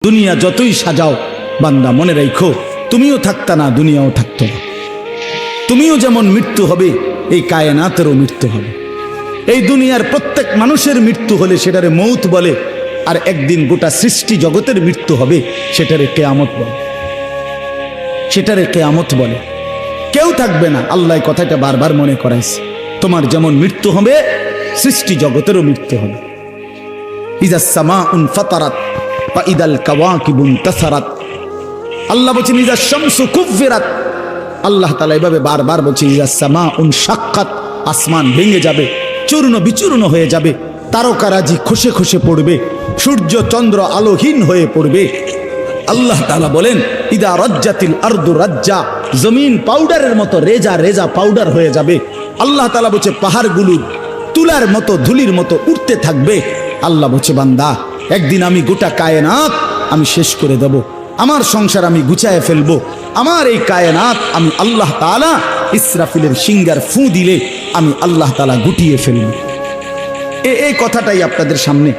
দুনিয়া যতই সাজাও বান্দা মনে রাখো তুমিও থাকতা না, দুনিয়াও থাকতো না। তুমিও যেমন মৃত্যু হবে এই কায়নাতেরও মৃত্যু হবে। এই দুনিয়ার প্রত্যেক মানুষের মৃত্যু হলে সেটারে মৌত বলে, আর একদিন গোটা সৃষ্টি জগতের মৃত্যু হবে সেটারে কেয়ামত বলে। সেটারে কেয়ামত বলে। কেউ থাকবে না, আল্লাহ কথাটা বারবার মনে করাইছে। তোমার যেমন মৃত্যু হবে সৃষ্টি জগতেরও মৃত্যু হবে। ইজা সামাউন ফাতারাত বা ইদাল কাওয়াকিবুন তাসারাত। আল্লাহ বলছেন ইজা শামসু কুফিরাত। আল্লাহ তাআলা এভাবে বারবার বলছে ইজা সামাউন শাক্কাত। আসমান ভেঙে যাবে, চূর্ণ বিচূর্ণ হয়ে যাবে, তারকারাজি খসে খসে পড়বে, সূর্য চন্দ্র আলোহীন হয়ে পড়বে। আল্লাহ তাআলা বলেন ইদা রাজ্জাতিল আরদু রাজ্জা। জমিন পাউডারের মতো রেজা রেজা পাউডার হয়ে যাবে। আল্লাহ তাআলা বলছে পাহাড়গুলো তুলার মতো ধুলির মতো উঠতে থাকবে। আল্লাহ বলছে বান্দা একদিন আমি গোটা কায়নাত আমি শেষ করে দেব, আমার সংসার আমি গুছায় ফেলবো, আমার এই কায়নাত আমি আল্লাহ তাআলা ইসরাফিলের সিঙ্গার ফু দিলে আমি আল্লাহ তাআলা গুটিয়ে ফেলবো। এই কথাটাই আপনাদের সামনে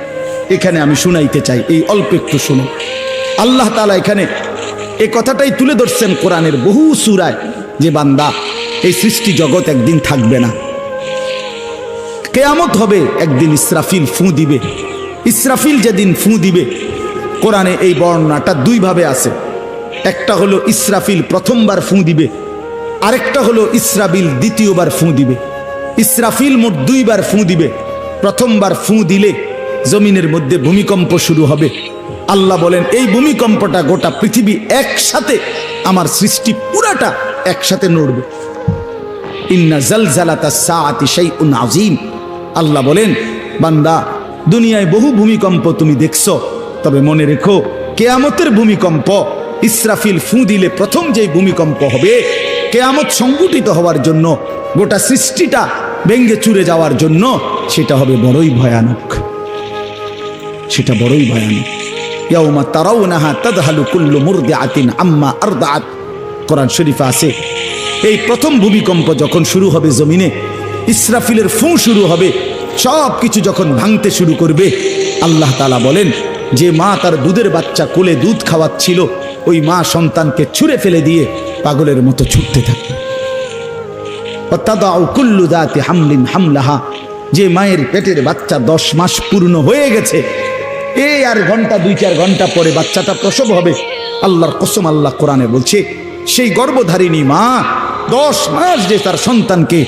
এখানে আমি শুনাইতে চাই। এই অল্প একটু শুনুন। আল্লাহ তাআলা এখানে এই কথাটাই তুলে ধরছেন কোরআনের বহু সূরায় যে বান্দা এই সৃষ্টি জগৎ একদিন থাকবে না, কিয়ামত হবে, একদিন ইসরাফিল ফু দিবে। ইসরাফিল যেদিন ফু দিবে, কোরআনে এই বর্ণনাটা দুই ভাবে আছে। একটা হলো ইসরাফিল প্রথমবার ফু দিবে, আরেকটা হলো ইসরাফিল দ্বিতীয়বার ফু দিবে। ইসরাফিল মোট দুইবার ফু দিবে। প্রথমবার ফু দিলে জমিনের মধ্যে ভূমিকম্প শুরু হবে। আল্লাহ বলেন এই ভূমিকম্পটা গোটা পৃথিবী একসাথে, আমার সৃষ্টি পুরাটা একসাথে নড়বে। ইন্না জালজালাতাস সাআতি শাইউন আযীম। আল্লাহ বলেন বান্দা দুনিয়ায় বহু ভূমিকম্প তুমি দেখছো, তবে মনে রেখো কিয়ামতের ভূমিকম্প, ইসরাফিল ফু দিলে প্রথম যে ভূমিকম্প হবে, কিয়ামত সংঘটিত হওয়ার জন্য, গোটা সৃষ্টিটা ভেঙে চুরে যাওয়ার জন্য, সেটা হবে বড়ই ভয়ানক। সেটা বড়ই ভয়ানক। ইয়াউমা তারাউনাহা তাযহালু কুল্লু মুরদিআতিন আম্মা আরদাআত। কোরআন শরীফে আছে এই প্রথম ভূমিকম্প যখন শুরু হবে জমিনে, ইসরাফিলের ফু শুরু হবে, সব কিছু যখন ভাঙতে শুরু করবে, আল্লাহ তাআলা বলেন যে মা তার দুধের বাচ্চা কোলে দুধ খাওয়াচ্ছিল, ওই মা সন্তানকে ছুঁড়ে ফেলে দিয়ে পাগলের মতো ছুটতে থাকবে। ওয়াতাদাউ কুল্লু যাতি হামলিন হামলাহা। যে মায়ের পেটের বাচ্চা 10 মাস পূর্ণ হয়ে গেছে, এই আর ঘন্টা 2-4 ঘন্টা পরে বাচ্চাটা প্রসব হবে। আল্লাহর কসম, আল্লাহ কোরআনে বলছে সেই গর্ভধারিণী মা 10 মাস যে তার সন্তানকে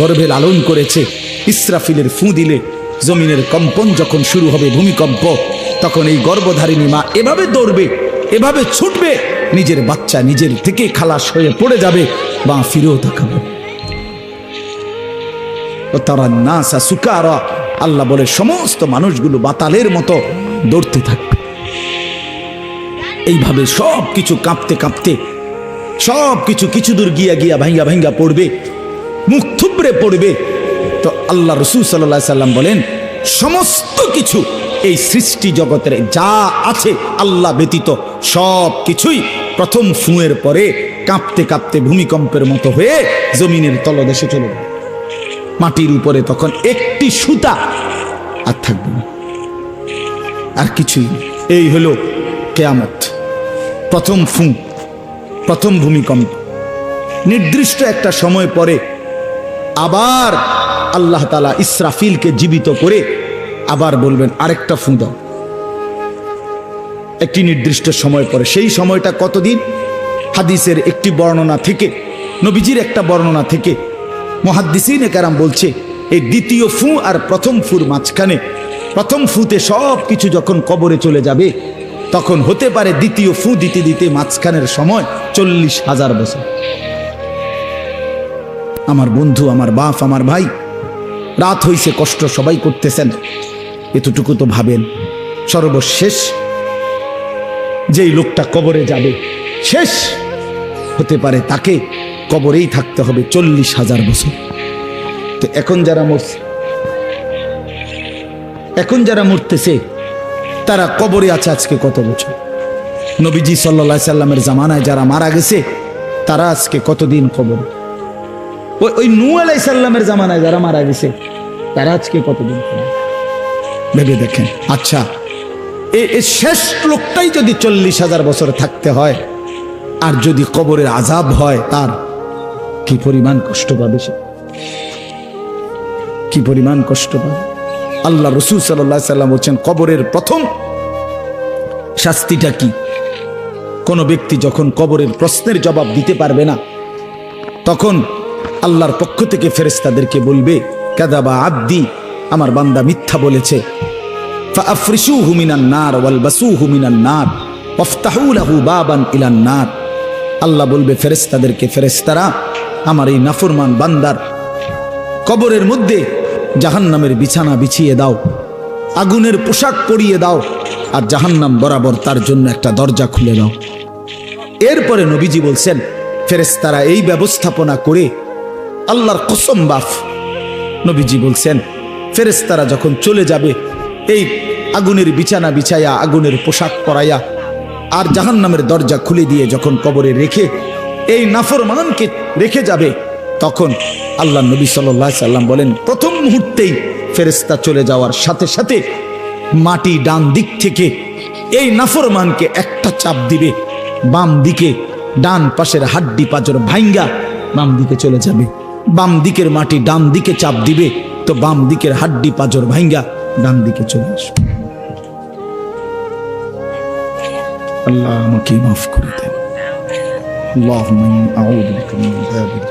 গর্ভে লালন করেছে, ইসরাফিলের ফু দিলে জমিনের কম্পন যখন শুরু হবে, ভূমিকম্প, তখন এই গর্ভধারিণী মা এভাবে দৌড়বে, এভাবে ছুটবে, নিজের বাচ্চা নিজের থেকে খালাস হয়ে পড়ে যাবে, বা ফিরেও তাকাবে। তারা নাসা সুকারা। আল্লাহ বলে সমস্ত মানুষগুলো বাতালের মতো দৌড়তে থাকবে। এইভাবে সব কিছু কাঁপতে কাঁপতে সব কিছু কিছু দূর গিয়া গিয়া ভাঙ্গা ভাঙ্গা পড়বে, মুখ থুবড়ে পড়বে। তো আল্লাহ রাসূল সাল্লাল্লাহু আলাইহি সাল্লাম বলেন সমস্ত কিছু এই সৃষ্টি জগতের যা আছে আল্লাহ ব্যতীত সব কিছুই প্রথম ফুঁয়ের পরে কাঁপতে কাঁপতে ভূমিকম্পের মতো হয়ে জমিনের তলদেশে চলে যাবে। মাটির উপরে তখন একটি সুতা আর থাকবে না, আর কিছুই। এই হলো কিয়ামত, প্রথম ফু, প্রথম ভূমিকম্প। নির্দিষ্ট একটা সময় পরে আবার আল্লাহ তাআলা ইসরাফিলকে জীবিত করে আবার বলবেন আরেকটা ফু দাও, একটি নির্দিষ্ট সময় পরে। সেই সময়টা কতদিন? হাদিসের একটি বর্ণনা থেকে, নবীজির একটা বর্ণনা থেকে মুহাদ্দিসিনে কেরাম বলছে এই দ্বিতীয় ফু আর প্রথম ফুর মাঝখানে, প্রথম ফুতে সব কিছু যখন কবরে চলে যাবে, তখন হতে পারে দ্বিতীয় ফু দিতে দিতে মাঝখানের সময় 40,000 বছর। আমার বন্ধু, আমার বাপ, আমার ভাই, রাত হইছে, কষ্ট সবাই করতেছেন, এতটুকু তো ভাবেন সর্বশেষ যেই লোকটা কবরে যাবে, শেষ হতে পারে তাকে কবরেই থাকতে হবে 40,000 বছর। তো এখন যারা মরতেছে তারা কবরে আছে আজকে কত বছর? নবীজি সাল্লাল্লাহু আলাইহি সাল্লামের জামানায় যারা মারা গেছে তারা আজকে কতদিন কবরে? ওই নূহ আলাইহিস সালামের জামানায় যারা মারা গেছে তারা আজকে কতদিন কবরে? ভেবে দেখেন। আচ্ছা, এই শেষ লোকটাই যদি 40,000 বছর থাকতে হয়, আর যদি কবরের আযাব হয়, তার কি পরিমাণ কষ্ট পাবে সে, কি পরিমাণ কষ্ট পাবে। আল্লাহ রাসূল সাল্লাল্লাহু আলাইহি সাল্লাম বলেন, কবরের প্রথম শাস্তিটা কি? কোন ব্যক্তি যখন কবরের প্রশ্নের জবাব দিতে পারবে না, তখন আল্লাহর পক্ষ থেকে ফেরেশতাদেরকে বলবে, কাযাবা আব্দি, আমার বান্দা মিথ্যা বলেছে। ফাআফরিশুহু মিনান নার ওয়ালবাসুহু মিনান নার ওয়াফতাহু লাহু বাবান ইলান নার। আল্লাহ বলবে ফেরেশতাদেরকে, ফেরেশতারা আমার এই নাফরমান বান্দার কবরের মধ্যে জাহান্নামের বিছানা বিছিয়ে দাও, আগুনের পোশাক পরিয়ে দাও, আর জাহান্নাম বরাবর তার জন্য একটা দরজা খুলে দাও। এরপরে নবীজি বলছেন, ফেরেশতারা এই ব্যবস্থাপনা করে, আল্লাহর কসম বাফ, নবীজি বলছেন ফেরেশতারা যখন চলে যাবে, এই আগুনের বিছানা বিছাইয়া, আগুনের পোশাক পরাইয়া, আর জাহান্নামের দরজা খুলে দিয়ে যখন কবরে রেখে এই নাফরমানকে রেখে যাবে, তখন আল্লাহ নবী সাল্লাল্লাহু আলাইহি সাল্লাম বলেন, প্রথম মুহূর্তেই ফেরেশতা চলে যাওয়ার সাথে সাথে মাটি ডান দিক থেকে এই নাফরমানকে একটা চাপ দিবে, বাম দিকে ডান পাশের হাড্ডি পাঁজর ভাঙ্গা বাম দিকে চলে যাবে। বাম দিকের মাটি ডান দিকে চাপ দিবে, তো বাম দিকের হাড্ডি পাঁজর ভাঙ্গা ডান দিকে চলে আসবে। আল্লাহ আমাকে মাফ করে দেন। আল্লাহুম্মা ইন্নী আউযু বিকা মিন আযাবিল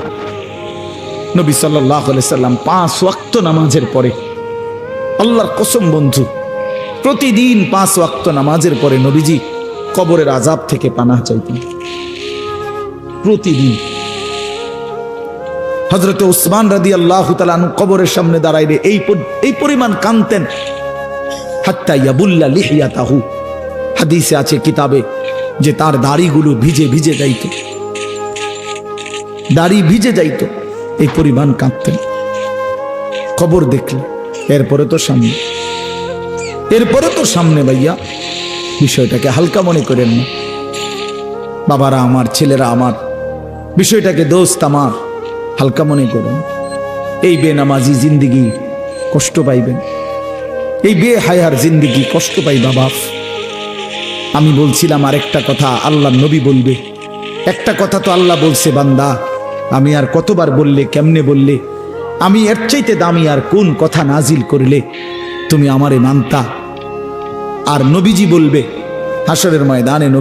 কবর। নবী সাল্লাল্লাহু আলাইহি সাল্লাম 5 ওয়াক্ত নামাজের পরে, আল্লাহর কসম বন্ধু, প্রতিদিন 5 ওয়াক্ত নামাজের পরে নবীজি কবরের আযাব থেকে পানাহ চাইতেন। প্রতিদিন হযরত উসমান রাদিয়াল্লাহু তাআলা আনহু কবরের সামনে দাঁড়াইলে এই পরিমাণ কাঁদতেন, হাত্তা ইয়াবুল্লা লিহিয়াতাহু। হাদিসে আছে কিতাবে যে তার দাড়িগুলো ভিজে ভিজে যাইত, দাড়ি ভিজে যাইত, এই পরিমাণ কাঁদতেন কবর দেখলে। এরপরে তো সামনে ভাইয়া, বিষয়টাকে হালকা মনে করেন না। বাবারা আমার, ছেলেরা আমার, বিষয়টাকে দোস্ত আমার, হালকা মনে করেন। এই বেনামাজি জিন্দিগি কষ্ট পাইবেন, এই বেহায়ার জিন্দিগি কষ্ট পাইবা বাপ। আমি বলছিলাম আরেকটা কথা আল্লাহ নবী বলবে, একটা কথা তো আল্লাহ বলছে, বান্দা আমি আর কতবার বললে, কেমনে বললে, আমি এর চাইতে দামি আর কোন কথা নাজিল করলে তুমি আমারে মানতা। আর নবীজি বলবে হাসরের ময়দানে,